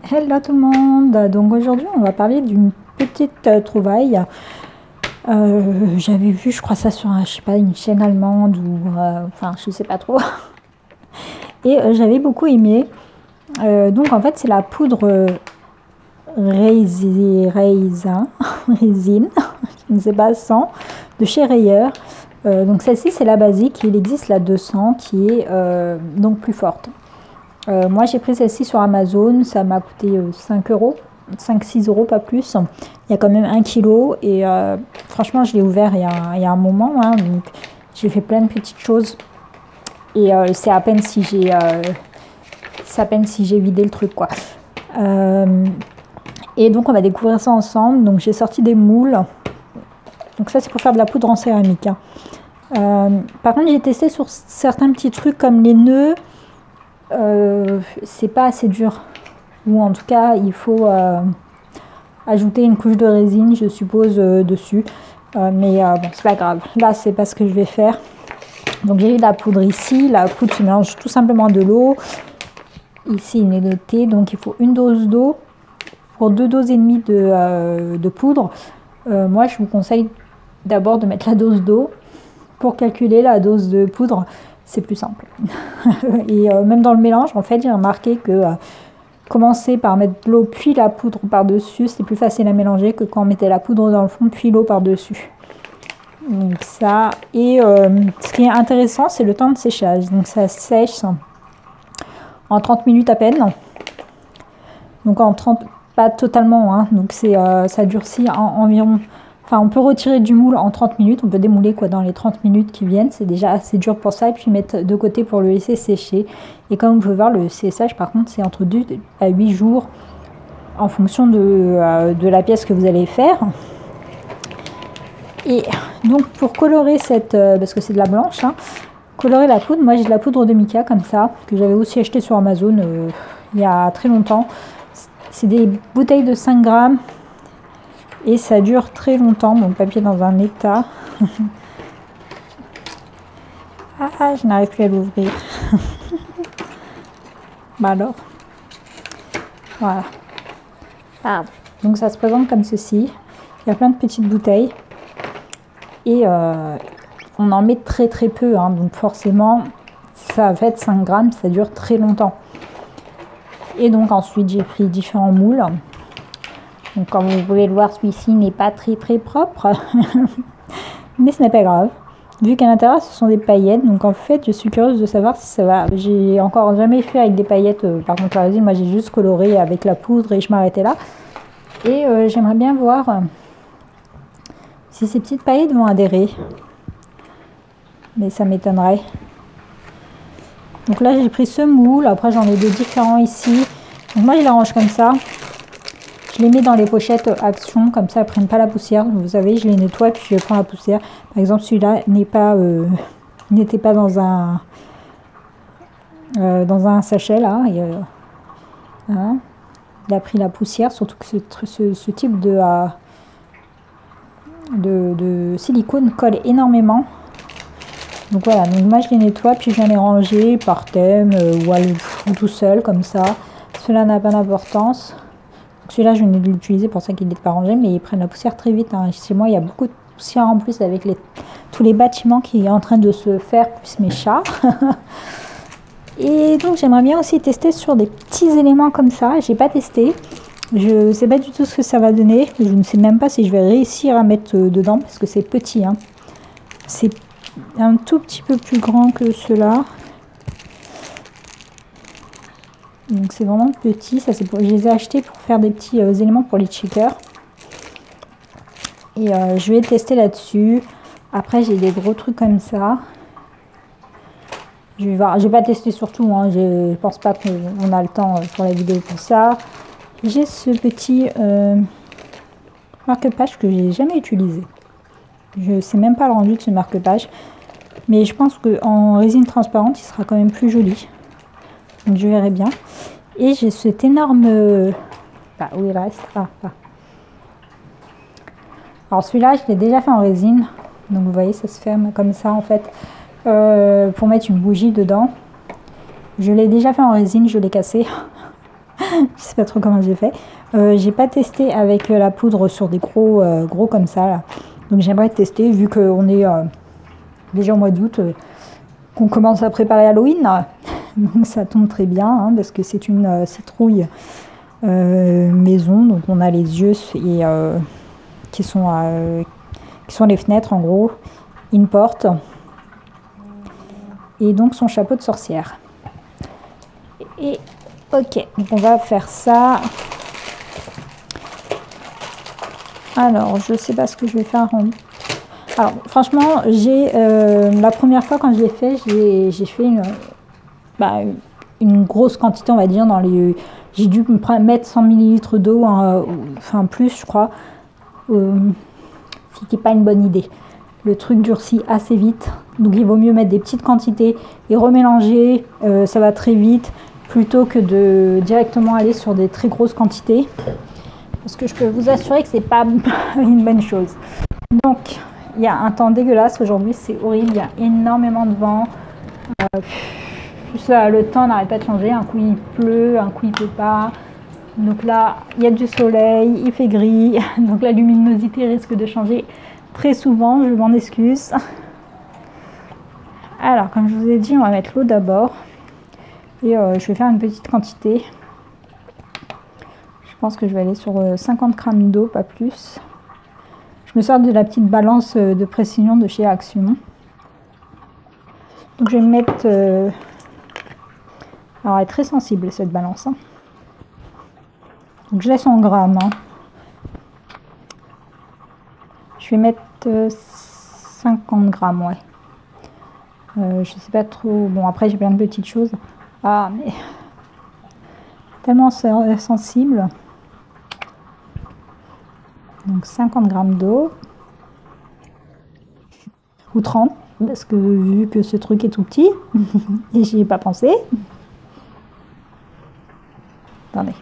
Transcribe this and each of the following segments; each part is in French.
Hello tout le monde, donc aujourd'hui on va parler d'une petite trouvaille. J'avais vu, je crois ça sur je sais pas, une chaîne allemande ou enfin je sais pas trop. Et j'avais beaucoup aimé. Donc en fait c'est la poudre raisin, résine, je ne sais pas, sans, de chez Rayer. Donc celle-ci c'est la basique, il existe la 200 qui est donc plus forte. Moi j'ai pris celle-ci sur Amazon, ça m'a coûté 5 euros, 5-6 euros pas plus. Il y a quand même 1 kg et franchement je l'ai ouvert il y a un moment, hein, donc j'ai fait plein de petites choses et c'est à peine si j'ai vidé le truc quoi. Et donc on va découvrir ça ensemble. Donc j'ai sorti des moules, donc ça c'est pour faire de la poudre en céramique, hein. Par contre j'ai testé sur certains petits trucs comme les nœuds. C'est pas assez dur, ou en tout cas il faut ajouter une couche de résine je suppose dessus, mais bon c'est pas grave, là c'est pas ce que je vais faire. Donc j'ai eu la poudre ici, la poudre se mélange tout simplement de l'eau. Ici il est noté, donc il faut une dose d'eau pour 2 doses et demie de poudre. Moi je vous conseille d'abord de mettre la dose d'eau pour calculer la dose de poudre. C'est plus simple. Et même dans le mélange, en fait, j'ai remarqué que commencer par mettre de l'eau puis la poudre par-dessus, c'est plus facile à mélanger que quand on mettait la poudre dans le fond puis l'eau par-dessus. Donc ça, et ce qui est intéressant, c'est le temps de séchage. Donc ça sèche en 30 minutes à peine. Donc en 30, pas totalement, hein. Donc ça durcit en environ... Enfin, on peut retirer du moule en 30 minutes, on peut démouler quoi dans les 30 minutes qui viennent, c'est déjà assez dur pour ça, et puis mettre de côté pour le laisser sécher. Et comme vous pouvez voir, le séchage par contre c'est entre 2 à 8 jours en fonction de la pièce que vous allez faire. Et donc pour colorer cette, parce que c'est de la blanche, hein, colorer la poudre, moi j'ai de la poudre de mica comme ça, que j'avais aussi acheté sur Amazon il y a très longtemps. C'est des bouteilles de 5 grammes. Et ça dure très longtemps, mon papier dans un état. Ah, je n'arrive plus à l'ouvrir. Bah alors. Voilà. Ah, donc ça se présente comme ceci. Il y a plein de petites bouteilles. Et on en met très très peu, hein, donc forcément, ça va être 5 grammes, ça dure très longtemps. Et donc ensuite, j'ai pris différents moules. Donc comme vous pouvez le voir, celui-ci n'est pas très propre, mais ce n'est pas grave, vu qu'à l'intérieur ce sont des paillettes. Donc en fait je suis curieuse de savoir si ça va. J'ai encore jamais fait avec des paillettes, par contre la résine, moi j'ai juste coloré avec la poudre et je m'arrêtais là. Et j'aimerais bien voir si ces petites paillettes vont adhérer, mais ça m'étonnerait. Donc là j'ai pris ce moule, après j'en ai deux différents ici. Donc moi je les range comme ça. Je les mets dans les pochettes Action, comme ça elles ne prennent pas la poussière. Vous savez, je les nettoie et puis je prends la poussière. Par exemple, celui-là n'était pas dans un sachet là. Et, hein, il a pris la poussière, surtout que ce type de silicone colle énormément. Donc voilà, donc moi je les nettoie puis je viens les ranger par thème ou tout seul comme ça. Cela n'a pas d'importance. Celui-là, je venais de l'utiliser pour ça qu'il n'est pas rangé, mais ils prennent la poussière très vite, hein. Chez moi, il y a beaucoup de poussière en plus avec tous les bâtiments qui est en train de se faire, plus mes chats. Et donc, j'aimerais bien aussi tester sur des petits éléments comme ça. J'ai pas testé. Je ne sais pas du tout ce que ça va donner. Je ne sais même pas si je vais réussir à mettre dedans parce que c'est petit, hein. C'est un tout petit peu plus grand que ceux-là. Donc c'est vraiment petit, ça c'est pour, je les ai achetés pour faire des petits éléments pour les checkers. Et je vais tester là-dessus. Après j'ai des gros trucs comme ça. Je vais voir, je vais pas tester sur tout, hein. Je pense pas qu'on a le temps pour la vidéo pour ça. J'ai ce petit marque-page que j'ai jamais utilisé. Je sais même pas le rendu de ce marque-page. Mais je pense qu'en résine transparente il sera quand même plus joli. Donc je verrai bien. Et j'ai cet énorme... où il reste. Alors celui-là, je l'ai déjà fait en résine. Donc vous voyez, ça se ferme comme ça en fait. Pour mettre une bougie dedans. Je l'ai déjà fait en résine, je l'ai cassé. Je sais pas trop comment j'ai fait. J'ai pas testé avec la poudre sur des gros comme ça là. Donc j'aimerais tester vu qu'on est déjà au mois d'août, qu'on commence à préparer Halloween. Donc ça tombe très bien hein, parce que c'est une citrouille maison. Donc on a les yeux et, qui sont les fenêtres en gros, une porte et donc son chapeau de sorcière. Et ok, donc on va faire ça. Alors, je sais pas ce que je vais faire. Alors, franchement, j'ai la première fois quand je l'ai fait, j'ai fait une grosse quantité, on va dire, dans les. J'ai dû mettre 100 ml d'eau, enfin plus, je crois. C'était pas une bonne idée. Le truc durcit assez vite, donc il vaut mieux mettre des petites quantités et remélanger. Ça va très vite, plutôt que de directement aller sur des très grosses quantités. Parce que je peux vous assurer que c'est pas une bonne chose. Donc, il y a un temps dégueulasse aujourd'hui, c'est horrible, il y a énormément de vent. Le temps n'arrête pas de changer, un coup il pleut, un coup il pleut pas. Donc là, il y a du soleil, il fait gris, donc la luminosité risque de changer très souvent, je m'en excuse. Alors, comme je vous ai dit, on va mettre l'eau d'abord. Et je vais faire une petite quantité. Je pense que je vais aller sur 50 g d'eau, pas plus. Je me sers de la petite balance de précision de chez Action. Donc je vais mettre... Alors elle est très sensible cette balance. Hein. Donc je laisse en grammes. Hein. Je vais mettre 50 g, ouais. Je sais pas trop... Bon après j'ai plein de petites choses. Ah mais... Tellement sensible. Donc 50 g d'eau. Ou 30, parce que vu que ce truc est tout petit, et j'y ai pas pensé. Attendez.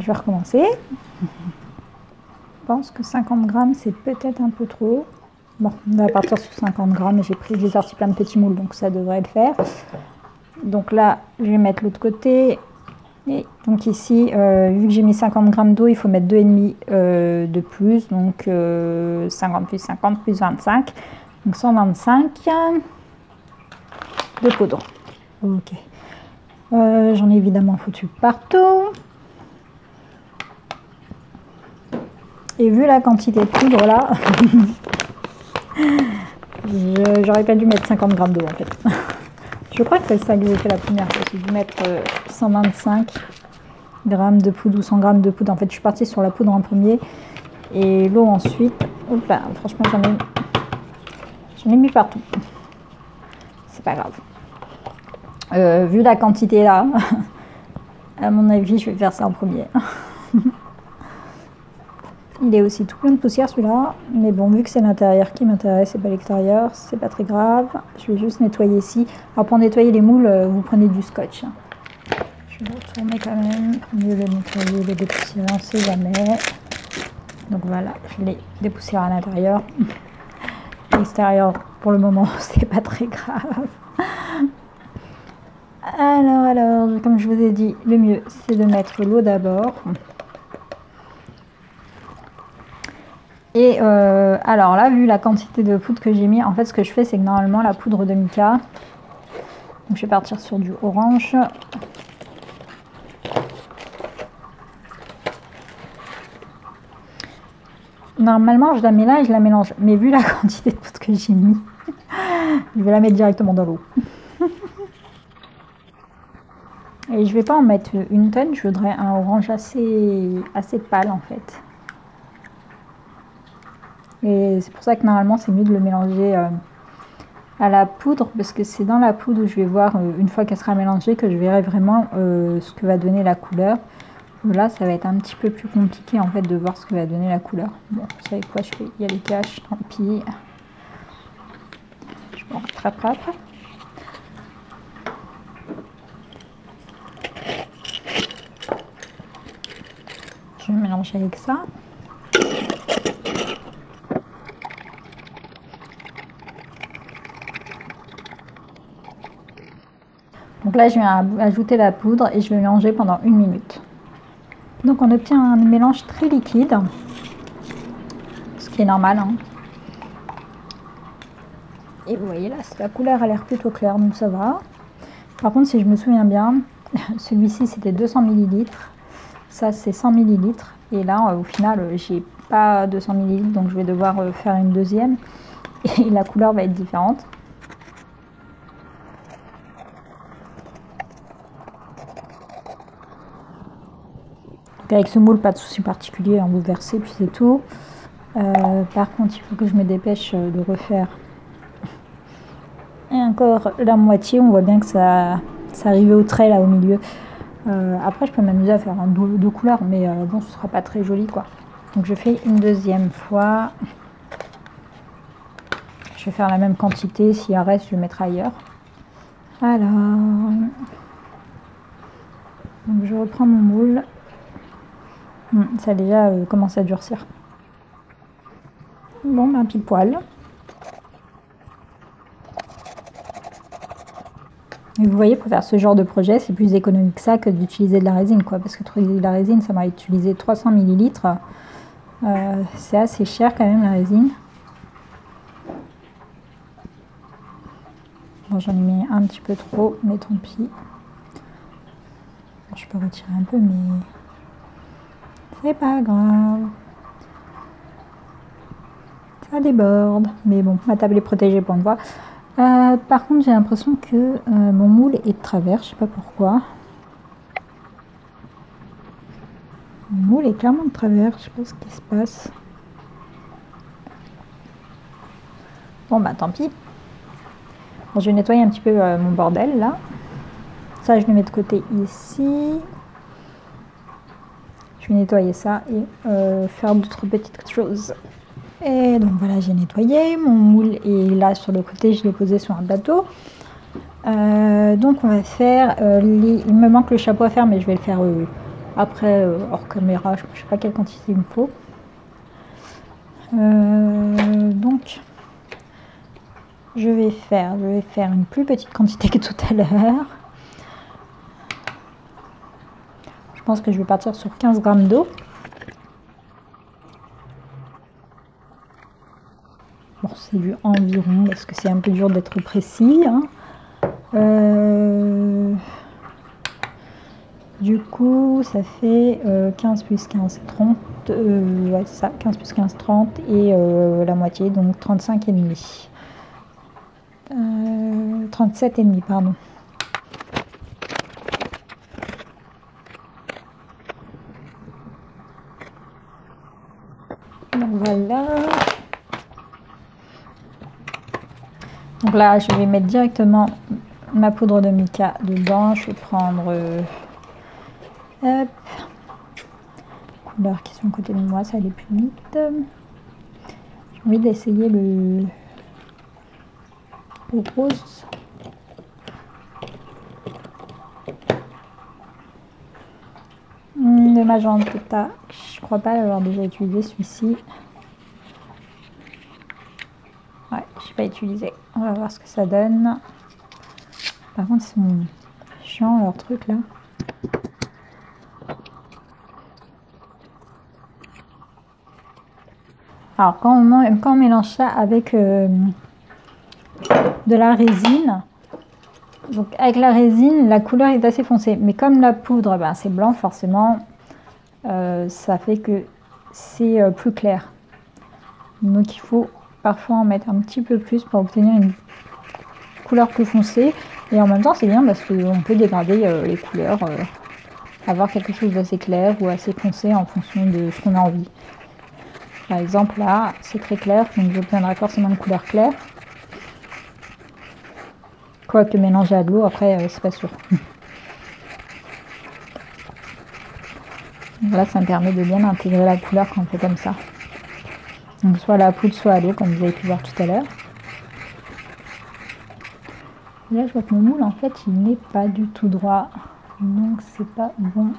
Je vais recommencer. Je pense que 50 g c'est peut-être un peu trop. Bon, on va partir sur 50 g et j'ai sorti plein de petits moules, donc ça devrait le faire. Donc là, je vais mettre l'autre côté. Et donc ici, vu que j'ai mis 50 g d'eau, il faut mettre 2,5 de plus. Donc 50 plus 50 plus 25. Donc 125 de poudre. Ok. J'en ai évidemment foutu partout. Et vu la quantité de poudre là, j'aurais pas dû mettre 50 g d'eau en fait. Je crois que c'est ça que j'ai fait la première fois. J'ai dû mettre 125 g de poudre ou 100 g de poudre. En fait, je suis partie sur la poudre en premier et l'eau ensuite. Hop là, franchement, j'en ai mis partout. C'est pas grave. Vu la quantité là, à mon avis, je vais faire ça en premier. Il est aussi tout plein de poussière celui-là, mais bon, vu que c'est l'intérieur qui m'intéresse et pas l'extérieur, c'est pas très grave. Je vais juste nettoyer ici. Alors pour nettoyer les moules, vous prenez du scotch. Je vais le retourner quand même, mieux le nettoyer, le dépoussiérer, on sait jamais. Donc voilà, je l'ai dépoussiéré à l'intérieur. L'extérieur, pour le moment, c'est pas très grave. Alors, comme je vous ai dit, le mieux c'est de mettre l'eau d'abord. Et alors là, vu la quantité de poudre que j'ai mis, en fait ce que je fais c'est que normalement la poudre de mica, donc je vais partir sur du orange. Normalement je la mets là et je la mélange, mais vu la quantité de poudre que j'ai mis, je vais la mettre directement dans l'eau. Et je vais pas en mettre une tonne, je voudrais un orange assez pâle en fait. Et c'est pour ça que normalement c'est mieux de le mélanger à la poudre, parce que c'est dans la poudre où je vais voir une fois qu'elle sera mélangée que je verrai vraiment ce que va donner la couleur. Là ça va être un petit peu plus compliqué en fait de voir ce que va donner la couleur. Bon, vous savez quoi, je vais y aller cash, tant pis. Je me rattrape après. Je vais mélanger avec ça. Donc là, je viens ajouter la poudre et je vais mélanger pendant 1 minute. Donc on obtient un mélange très liquide, ce qui est normal, hein. Et vous voyez là, la couleur a l'air plutôt claire, donc ça va. Par contre, si je me souviens bien, celui-ci c'était 200 ml, ça c'est 100 ml. Et là, au final, j'ai pas 200 ml, donc je vais devoir faire une deuxième. Et la couleur va être différente. Donc avec ce moule, pas de souci particulier, hein, vous versez, puis c'est tout. Par contre, il faut que je me dépêche de refaire. Et encore la moitié, on voit bien que ça arrivait au trait là au milieu. Après, je peux m'amuser à faire deux couleurs, mais bon, ce sera pas très joli quoi. Donc je fais une deuxième fois. Je vais faire la même quantité. S'il en reste, je le mettrai ailleurs. Alors, donc je reprends mon moule. Ça a déjà commencé à durcir. Bon, ben pile poil. Et vous voyez, pour faire ce genre de projet, c'est plus économique que ça que d'utiliser de la résine, quoi. Parce que utiliser de la résine, ça m'a utilisé 300 ml. C'est assez cher quand même la résine. Bon, j'en ai mis un petit peu trop, mais tant pis. Je peux retirer un peu, mais c'est pas grave. Ça déborde. Mais bon, ma table est protégée pour une fois. Par contre, j'ai l'impression que mon moule est de travers, je sais pas pourquoi. Mon moule est clairement de travers, je sais pas ce qui se passe. Bon bah tant pis. Alors, je vais nettoyer un petit peu mon bordel là. Ça, je le mets de côté ici. Je vais nettoyer ça et faire d'autres petites choses. Et donc voilà, j'ai nettoyé. Mon moule est là sur le côté, je l'ai posé sur un plateau. Donc on va faire, il me manque le chapeau à faire, mais je vais le faire après, hors caméra, je ne sais pas quelle quantité il me faut. Donc je vais faire une plus petite quantité que tout à l'heure. Je pense que je vais partir sur 15 g d'eau. Bon, c'est du environ, parce que c'est un peu dur d'être précis, hein. Du coup, ça fait 15 plus 15, 30. Ouais, c'est ça, 15 plus 15, 30. Et la moitié, donc 35,5. 37,5, pardon. Donc voilà. Donc là, je vais mettre directement ma poudre de mica dedans. Je vais prendre hop, couleurs qui sont à côté de moi, ça allait plus vite. J'ai envie d'essayer le rose. Le magenta, je crois pas l'avoir déjà utilisé celui-ci. Ouais, je n'ai pas utilisé. On va voir ce que ça donne. Par contre, ils sont chiants leurs trucs là. Alors, quand on mélange ça avec de la résine, donc avec la résine, la couleur est assez foncée. Mais comme la poudre, ben, c'est blanc, forcément, ça fait que c'est plus clair. Donc, il faut parfois en mettre un petit peu plus pour obtenir une couleur plus foncée. Et en même temps, c'est bien parce qu'on peut dégrader les couleurs, avoir quelque chose d'assez clair ou assez foncé en fonction de ce qu'on a envie. Par exemple, là, c'est très clair, donc j'obtiendrai forcément une couleur claire. Quoique mélanger à de l'eau, après, c'est pas sûr. Là, ça me permet de bien intégrer la couleur quand on fait comme ça. Donc soit à la poudre, soit à l'eau, comme vous avez pu voir tout à l'heure. Là, je vois que mon moule, en fait, il n'est pas du tout droit. Donc, c'est pas bon.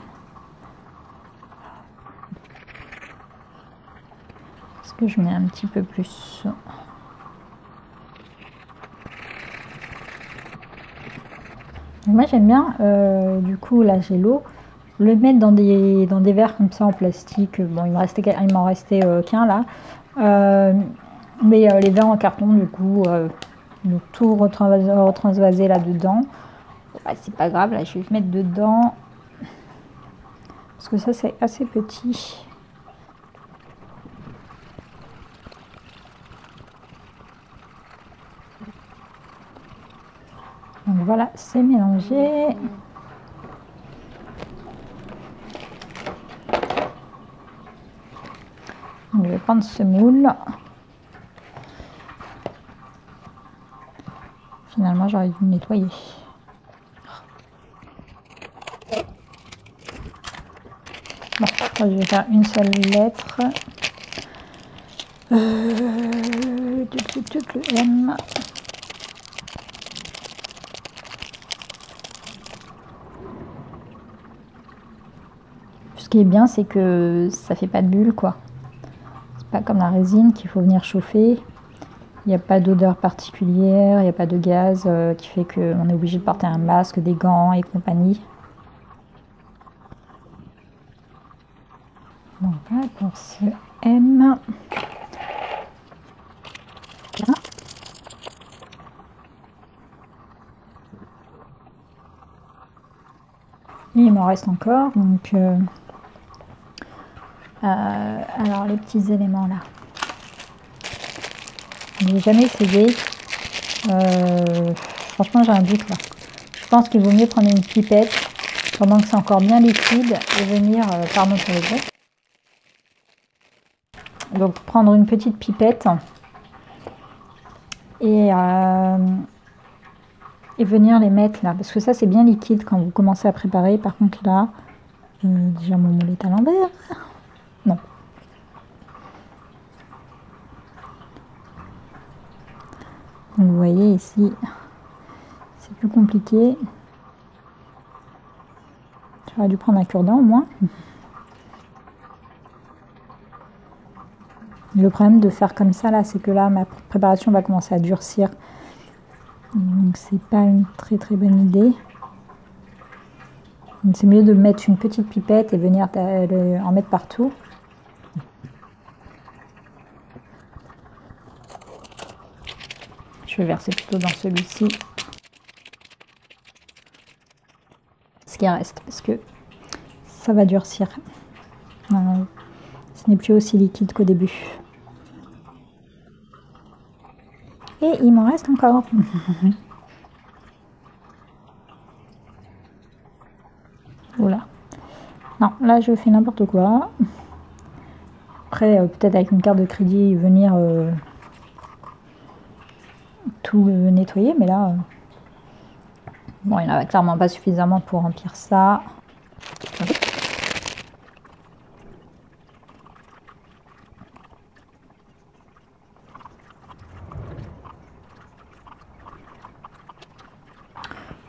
Est-ce que je mets un petit peu plus? Moi j'aime bien, du coup là j'ai l'eau, le mettre dans des verres comme ça en plastique. Bon, il m'en restait qu'un là. Mais les verres en carton, du coup, de tout retransvaser là-dedans. Bah, c'est pas grave, là je vais mettre dedans. Parce que ça c'est assez petit. Donc voilà, c'est mélangé. Donc, je vais prendre ce moule. Finalement, j'aurais dû le nettoyer. Bon, je vais faire une seule lettre. Le M. Ce qui est bien, c'est que ça fait pas de bulles, quoi. C'est pas comme la résine qu'il faut venir chauffer. Il n'y a pas d'odeur particulière, il n'y a pas de gaz qui fait qu'on est obligé de porter un masque, des gants et compagnie. Donc voilà pour ce M. Bien. Et il m'en reste encore, donc alors les petits éléments là. Je n'ai jamais essayé. Franchement, j'ai un doute là. Je pense qu'il vaut mieux prendre une pipette pendant que c'est encore bien liquide et venir, pardon pour le bruit. Donc prendre une petite pipette et venir les mettre là. Parce que ça c'est bien liquide quand vous commencez à préparer. Par contre là, déjà mon moule est à l'envers. Non. Donc vous voyez ici, c'est plus compliqué. J'aurais dû prendre un cure-dent au moins. Le problème de faire comme ça là, c'est que là ma préparation va commencer à durcir. Donc c'est pas une très très bonne idée. C'est mieux de mettre une petite pipette et venir en mettre partout. Je vais verser plutôt dans celui-ci. Ce qui reste, parce que ça va durcir. Ce n'est plus aussi liquide qu'au début. Et il m'en reste encore. Voilà. Non, là je fais n'importe quoi. Après, peut-être avec une carte de crédit, venir tout nettoyer, mais là, bon, il n'y en a clairement pas suffisamment pour remplir ça.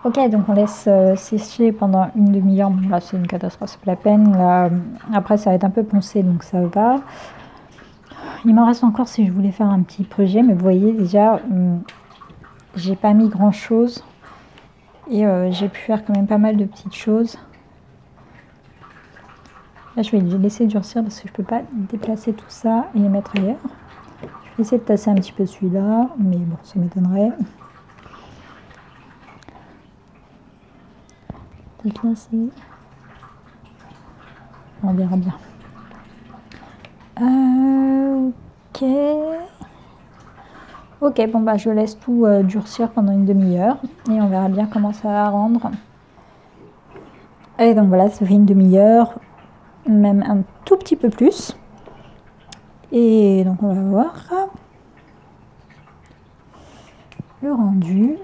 Ok, donc on laisse sécher pendant une demi-heure. Bon, là, c'est une catastrophe, c'est pas la peine. Là, après, ça va être un peu poncé, donc ça va. Il m'en reste encore si je voulais faire un petit projet, mais vous voyez déjà, j'ai pas mis grand chose et j'ai pu faire quand même pas mal de petites choses. Là, je vais les laisser durcir parce que je peux pas déplacer tout ça et les mettre ailleurs. Je vais essayer de tasser un petit peu celui-là, mais bon, ça m'étonnerait. Peut-être là, c'est... On verra bien. Ok. Ok, bon bah je laisse tout durcir pendant une demi-heure et on verra bien comment ça va rendre. Et donc voilà, ça fait une demi-heure, même un tout petit peu plus. Et donc on va voir le rendu.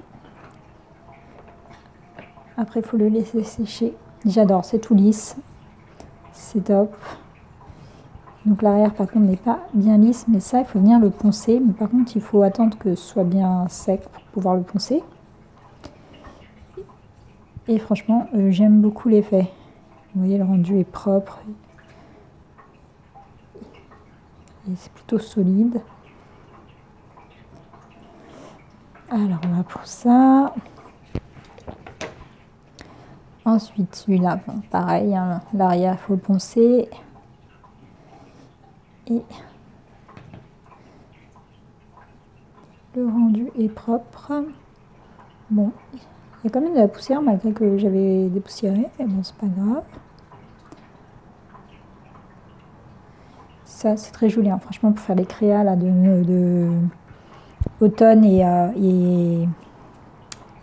Après il faut le laisser sécher. J'adore, c'est tout lisse, c'est top. Donc l'arrière par contre n'est pas bien lisse, mais ça il faut venir le poncer. Mais par contre il faut attendre que ce soit bien sec pour pouvoir le poncer. Et franchement j'aime beaucoup l'effet. Vous voyez, le rendu est propre. Et c'est plutôt solide. Alors voilà pour ça. Ensuite, celui-là, bon, pareil, hein, l'arrière, il faut le poncer. Et le rendu est propre. Bon, il y a quand même de la poussière malgré que j'avais dépoussiéré, mais bon, c'est pas grave. Ça, c'est très joli, hein, franchement, pour faire les créas là, de automne et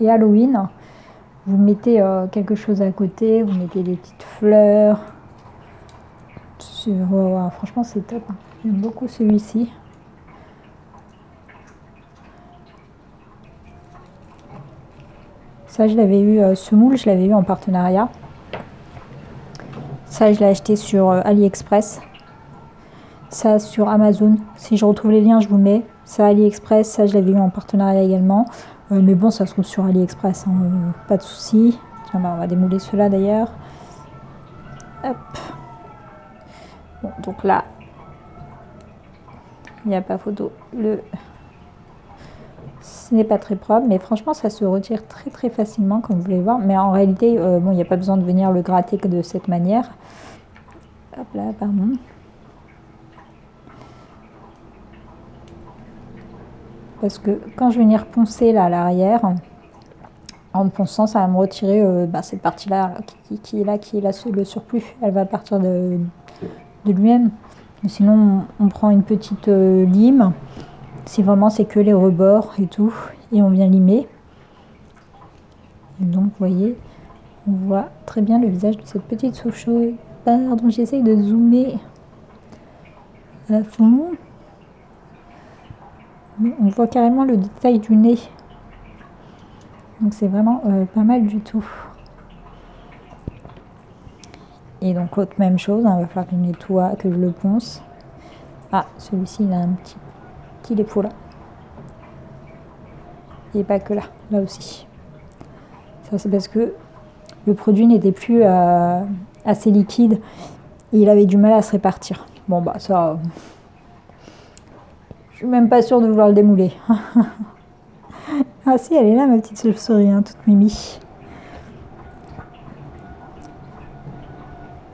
Halloween. Vous mettez quelque chose à côté, vous mettez des petites fleurs. Franchement, c'est top, hein. J'aime beaucoup celui-ci. Ça, je l'avais eu, ce moule, je l'avais eu en partenariat. Ça, je l'ai acheté sur AliExpress. Ça, sur Amazon. Si je retrouve les liens, je vous mets. Ça, AliExpress, ça, je l'avais eu en partenariat également. Mais bon, ça se trouve sur AliExpress, hein, pas de souci. Tiens, bah, on va démouler ceux-là d'ailleurs. Hop. Bon, donc là, il n'y a pas photo. Ce n'est pas très propre, mais franchement, ça se retire très très facilement, comme vous pouvez voir. Mais en réalité, bon, il n'y a pas besoin de venir le gratter que de cette manière. Hop là, pardon. Parce que quand je vais venir poncer là à l'arrière, en ponçant, ça va me retirer cette partie-là qui est là, le surplus. Elle va partir de lui-même. Sinon, on prend une petite lime. Si vraiment c'est que les rebords et tout, et on vient limer. Et donc, vous voyez, on voit très bien le visage de cette petite souche. Pardon, j'essaye de zoomer à fond. Mais on voit carrément le détail du nez. Donc c'est vraiment pas mal du tout. Et donc autre même chose, hein, il va falloir que je nettoie, que je le ponce. Ah, celui-ci il a un petit défaut là. Et pas que là, là aussi. Ça c'est parce que le produit n'était plus assez liquide et il avait du mal à se répartir. Bon bah ça, je suis même pas sûre de vouloir le démouler. Ah si, elle est là ma petite chauve-souris, hein, toute mimi.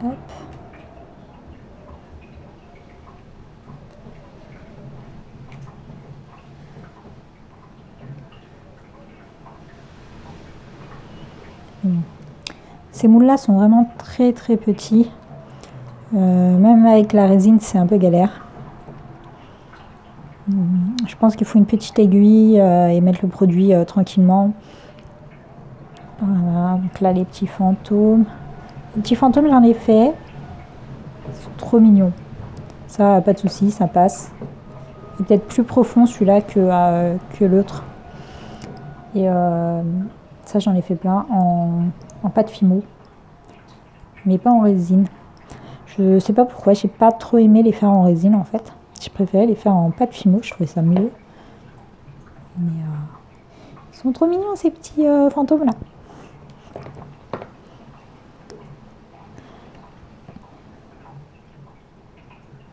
Hop. Ces moules là sont vraiment très très petits. Même avec la résine c'est un peu galère. Je pense qu'il faut une petite aiguille et mettre le produit tranquillement. Voilà, donc là les petits fantômes. Les petits fantômes j'en ai fait. Ils sont trop mignons. Ça, pas de souci, ça passe. Il est peut-être plus profond celui-là que l'autre. Et ça j'en ai fait plein en pâte Fimo. Mais pas en résine. Je sais pas pourquoi, j'ai pas trop aimé les faire en résine en fait. Je préférais les faire en pâte Fimo, je trouvais ça mieux. Mais ils sont trop mignons ces petits fantômes là.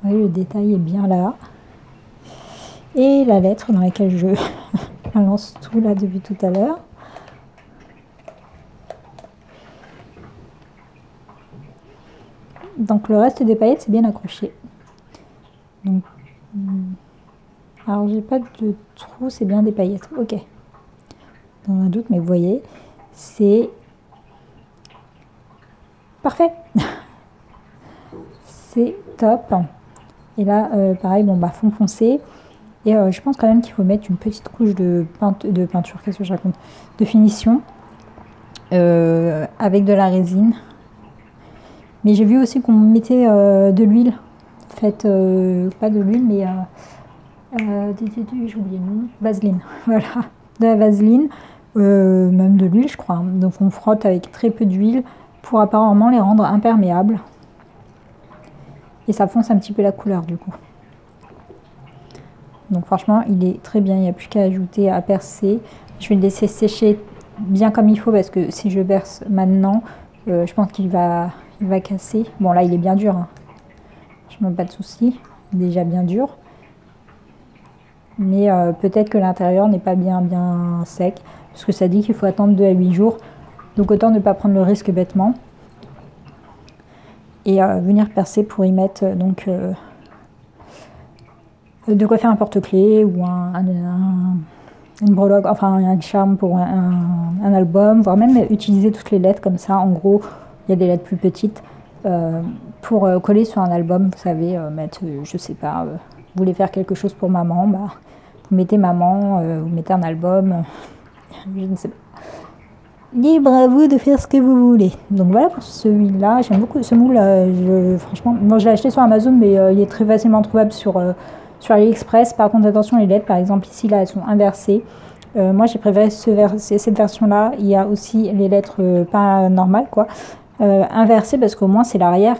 Oui, le détail est bien là. Et la lettre dans laquelle je balance tout là depuis tout à l'heure. Donc le reste des paillettes c'est bien accroché. Donc, alors j'ai pas de trou, c'est bien des paillettes. Ok. Dans un doute, mais vous voyez, c'est parfait. C'est top. Et là, pareil, bon bah fond foncé. Et je pense quand même qu'il faut mettre une petite couche de peinture, qu'est-ce que je raconte, de finition avec de la résine. Mais j'ai vu aussi qu'on mettait de l'huile. Faites pas de l'huile, mais j'ai oublié le nom. Vaseline. Voilà, de la vaseline, même de l'huile, je crois. Hein. Donc on frotte avec très peu d'huile pour apparemment les rendre imperméables. Et ça fonce un petit peu la couleur du coup. Donc franchement, il est très bien. Il n'y a plus qu'à ajouter, à percer. Je vais le laisser sécher bien comme il faut parce que si je verse maintenant, je pense qu'il va casser. Bon là, il est bien dur. Hein. Je n'ai pas de souci. Il est déjà bien dur. Mais peut-être que l'intérieur n'est pas bien sec. Parce que ça dit qu'il faut attendre 2 à 8 jours. Donc autant ne pas prendre le risque bêtement. Et venir percer pour y mettre donc de quoi faire un porte-clés ou une breloque, enfin un charme pour un album, voire même utiliser toutes les lettres comme ça. En gros, il y a des lettres plus petites pour coller sur un album. Vous savez, mettre, je sais pas, vous voulez faire quelque chose pour maman, bah, vous mettez maman, vous mettez un album, je ne sais pas. Libre à vous de faire ce que vous voulez. Donc voilà pour celui-là. J'aime beaucoup ce moule. Franchement, moi je l'ai acheté sur Amazon, mais il est très facilement trouvable sur AliExpress. Par contre, attention, les lettres, par exemple, ici, là, elles sont inversées. Moi, j'ai préféré cette version-là. Il y a aussi les lettres pas normales, quoi, inversées, parce qu'au moins, c'est l'arrière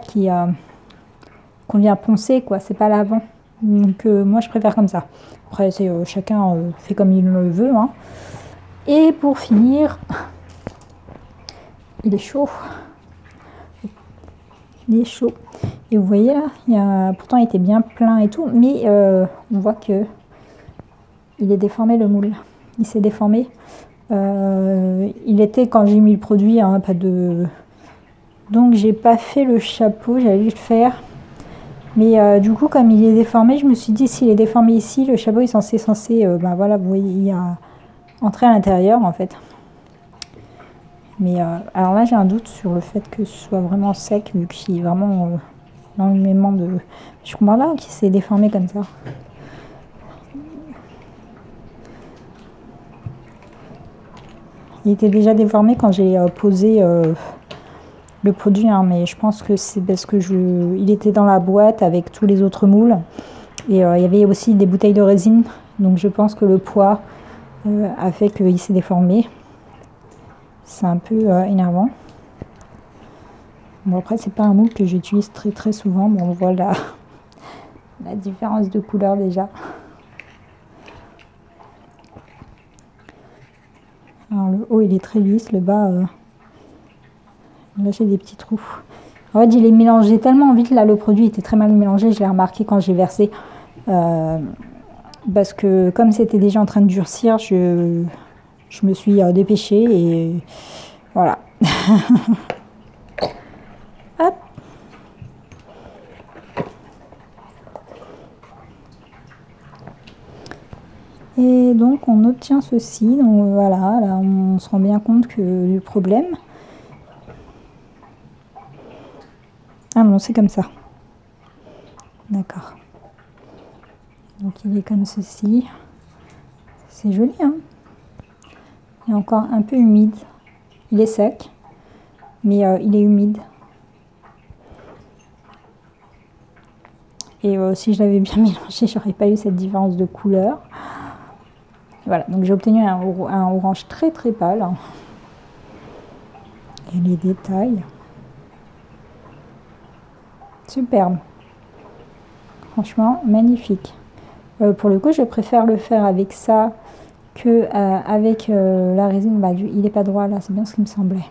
qu'on vient poncer, quoi. C'est pas l'avant. Donc, moi, je préfère comme ça. Après, chacun fait comme il le veut, hein. Et pour finir... Il est chaud. Il est chaud. Et vous voyez là, pourtant il était bien plein et tout, mais on voit que il est déformé le moule. Il s'est déformé. Il était quand j'ai mis le produit, hein, pas de. Donc j'ai pas fait le chapeau, j'allais le faire. Mais du coup, comme il est déformé, je me suis dit s'il est déformé ici, le chapeau est censé ben voilà, vous voyez, il y a entré à l'intérieur en fait. Mais alors là, j'ai un doute sur le fait que ce soit vraiment sec, vu qu'il y a vraiment énormément de... Je comprends pas qu'il s'est déformé comme ça. Il était déjà déformé quand j'ai posé le produit, hein, mais je pense que c'est parce que il était dans la boîte avec tous les autres moules. Et il y avait aussi des bouteilles de résine, donc je pense que le poids a fait qu'il s'est déformé. C'est un peu énervant. Bon, après, c'est pas un moule que j'utilise très très souvent. Bon, on voit la différence de couleur déjà. Alors, le haut, il est très lisse. Le bas, là, j'ai des petits trous. En fait, il est mélangé tellement vite. Là, le produit était très mal mélangé. Je l'ai remarqué quand j'ai versé. Parce que comme c'était déjà en train de durcir, je me suis dépêchée et voilà. Hop. Et donc on obtient ceci. Donc voilà, là on se rend bien compte du problème. Ah non, c'est comme ça. D'accord. Donc il est comme ceci. C'est joli, hein? Il est encore un peu humide. Il est sec, mais il est humide. Et si je l'avais bien mélangé, j'aurais pas eu cette différence de couleur. Voilà, donc j'ai obtenu un orange très très pâle. Et les détails. Superbe. Franchement, magnifique. Pour le coup, je préfère le faire avec ça que avec la résine. Bah, il n'est pas droit là, c'est bien ce qui me semblait.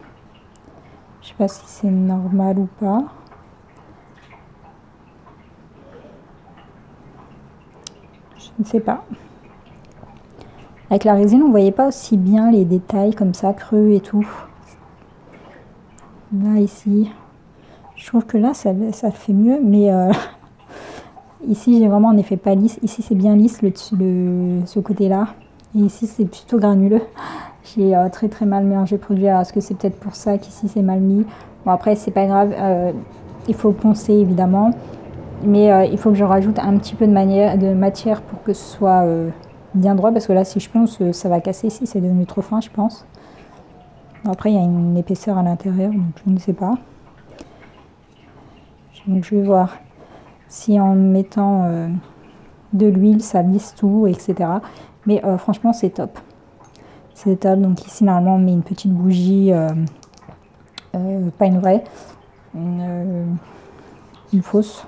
Je sais pas si c'est normal ou pas. Je ne sais pas. Avec la résine, on voyait pas aussi bien les détails comme ça, creux et tout. Là, ici, je trouve que là, ça le fait mieux, mais ici, j'ai vraiment un effet pas lisse. Ici, c'est bien lisse, ce côté-là. Et ici, c'est plutôt granuleux. J'ai très très mal mélangé le produit. Alors, est-ce que c'est peut-être pour ça qu'ici, c'est mal mis? Bon, après, c'est pas grave. Il faut poncer, évidemment. Mais il faut que je rajoute un petit peu de matière pour que ce soit bien droit. Parce que là, si je ponce, ça va casser ici. C'est devenu trop fin, je pense. Après, il y a une épaisseur à l'intérieur, donc je ne sais pas. Donc, je vais voir si en mettant de l'huile, ça lisse tout, etc. Mais franchement, c'est top. C'est top. Donc ici, normalement, on met une petite bougie, pas une vraie, une fausse.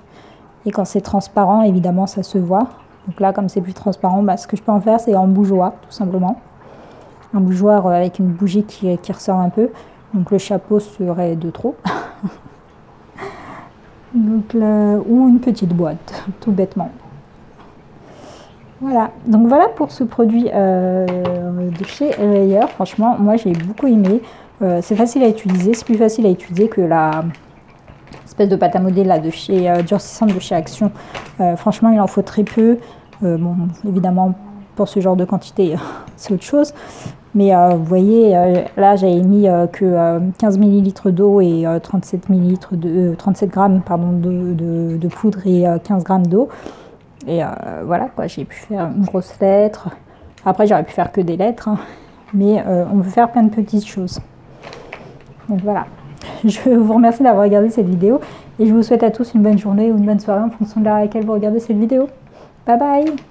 Et quand c'est transparent, évidemment, ça se voit. Donc là, comme c'est plus transparent, bah, ce que je peux en faire, c'est en bougeoir, tout simplement. Un bougeoir avec une bougie qui ressort un peu. Donc le chapeau serait de trop. Donc là, ou une petite boîte, tout bêtement. Voilà, donc voilà pour ce produit de chez Rayer. Franchement, moi j'ai beaucoup aimé. C'est facile à utiliser, c'est plus facile à utiliser que la espèce de pâte à modeler là de chez durcissante de chez Action. Franchement, il en faut très peu. Bon, évidemment, pour ce genre de quantité, c'est autre chose. Mais vous voyez, là, j'avais mis que 15 ml d'eau et 37 grammes pardon, de poudre et 15 grammes d'eau. Et voilà, quoi, j'ai pu faire une grosse lettre. Après, j'aurais pu faire que des lettres, hein. Mais on peut faire plein de petites choses. Donc voilà. Je vous remercie d'avoir regardé cette vidéo et je vous souhaite à tous une bonne journée ou une bonne soirée en fonction de l'heure à laquelle vous regardez cette vidéo. Bye bye!